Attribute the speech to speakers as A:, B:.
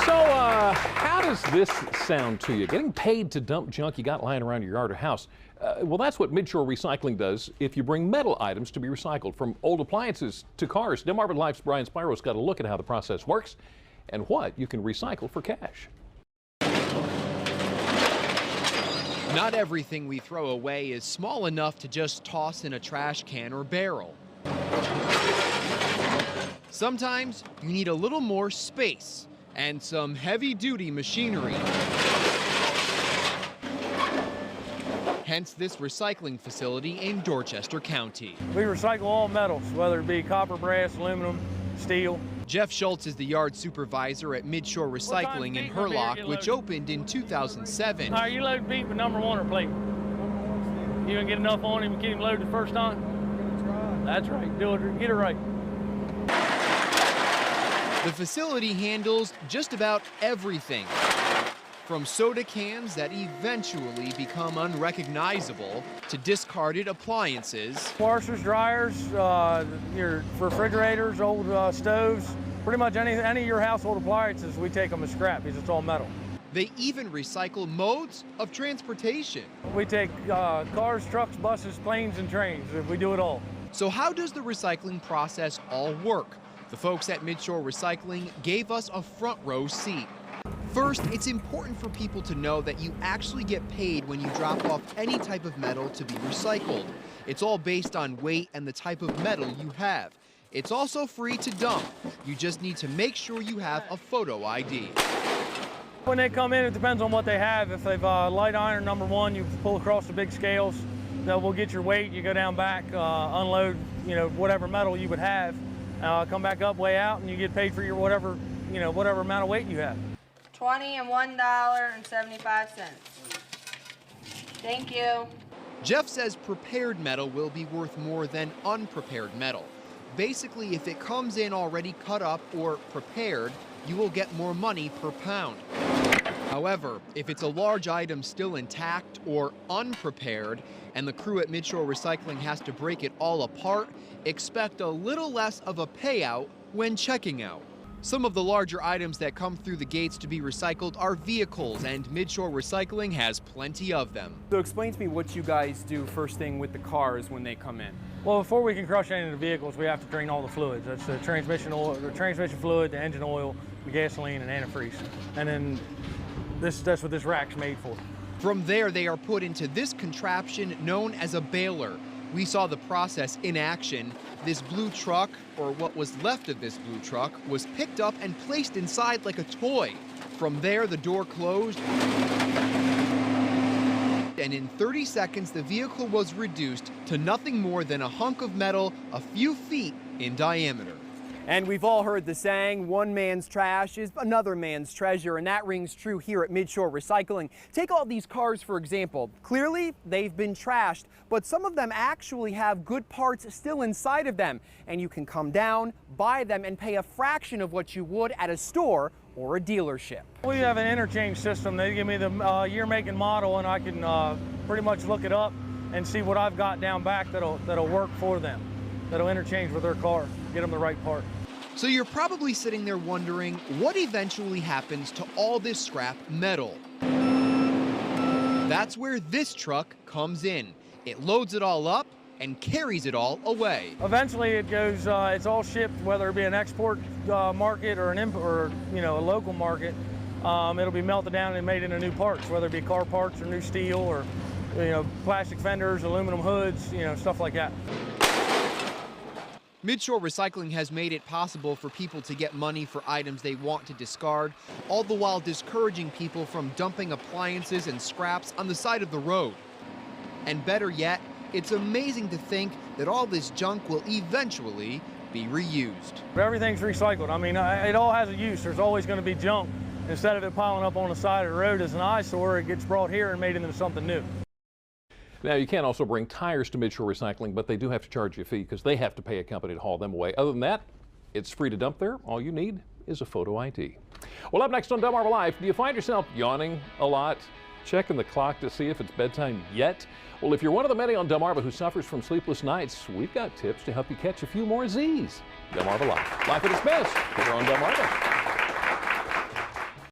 A: So, how does this sound to you? Getting paid to dump junk you got lying around your yard or house? Well, that's what MidShore Recycling does if you bring metal items to be recycled, from old appliances to cars. Delmarva Life's Brian Spiro's got a look at how the process works and what you can recycle for cash.
B: Not everything we throw away is small enough to just toss in a trash can or barrel. Sometimes you need a little more space and some heavy-duty machinery. Hence this recycling facility in Dorchester County.
C: We recycle all metals, whether it be copper, brass, aluminum, steel.
B: Jeff Schultz is the yard supervisor at MidShore Recycling in Hurlock, which opened in 2007.
C: All right, you load beef with #1 or plate. You gonna get enough on him to get him loaded the first time? That's right, do it, get it right.
B: The facility handles just about everything, from soda cans that eventually become unrecognizable to discarded appliances.
C: Washers, dryers, your refrigerators, old stoves, pretty much any of your household appliances, we take them as scrap because it's all metal.
B: They even recycle modes of transportation.
C: We take cars, trucks, buses, planes, and trains. We do it all.
B: So how does the recycling process all work? The folks at MidShore Recycling gave us a front row seat. First, it's important for people to know that you actually get paid when you drop off any type of metal to be recycled. It's all based on weight and the type of metal you have. It's also free to dump. You just need to make sure you have a photo ID.
C: When they come in, it depends on what they have. If they've light iron #1, you pull across the big scales. We'll get your weight. You go down back, unload, whatever metal you would have. Come back up, weigh out, and you get paid for your whatever amount of weight you have.
D: $20 and $1.75. Thank you.
B: Jeff says prepared metal will be worth more than unprepared metal. Basically, if it comes in already cut up or prepared, you will get more money per pound. However, if it's a large item still intact or unprepared, and the crew at MidShore Recycling has to break it all apart, expect a little less of a payout when checking out. Some of the larger items that come through the gates to be recycled are vehicles, and MidShore Recycling has plenty of them.
E: So explain to me what you guys do first thing with the cars when they come in.
C: Well, before we can crush any of the vehicles, we have to drain all the fluids. That's the transmission oil, the transmission fluid, the engine oil, the gasoline, and antifreeze. And then that's what this rack's made for.
B: From there, they are put into this contraption known as a baler. We saw the process in action. This blue truck, or what was left of this blue truck, was picked up and placed inside like a toy. From there, the door closed, and in 30 seconds, the vehicle was reduced to nothing more than a hunk of metal a few feet in diameter.
E: And we've all heard the saying, one man's trash is another man's treasure, and that rings true here at MidShore Recycling. Take all these cars, for example. Clearly, they've been trashed, but some of them actually have good parts still inside of them, and you can come down, buy them, and pay a fraction of what you would at a store or a dealership.
C: We have an interchange system. They give me the year, make, and model, and I can pretty much look it up and see what I've got down back that'll work for them, that'll interchange with their car, get them the right part.
B: So you're probably sitting there wondering what eventually happens to all this scrap metal. That's where this truck comes in. It loads it all up and carries it all away.
C: Eventually it goes, it's all shipped, whether it be an export market or an import, or a local market. It'll be melted down and made into new parts, whether it be car parts or new steel or plastic fenders, aluminum hoods, stuff like that.
B: MidShore Recycling has made it possible for people to get money for items they want to discard, all the while discouraging people from dumping appliances and scraps on the side of the road. And better yet, it's amazing to think that all this junk will eventually be reused.
C: Everything's recycled. I mean, it all has a use. There's always going to be junk. Instead of it piling up on the side of the road as an eyesore, it gets brought here and made into something new.
A: Now, you can also bring tires to MidShore Recycling, but they do have to charge you a fee because they have to pay a company to haul them away. Other than that, it's free to dump there. All you need is a photo ID. Well, up next on Delmarva Life, do you find yourself yawning a lot? Checking the clock to see if it's bedtime yet? Well, if you're one of the many on Delmarva who suffers from sleepless nights, we've got tips to help you catch a few more Z's. Delmarva Life. Life at its best here on Delmarva.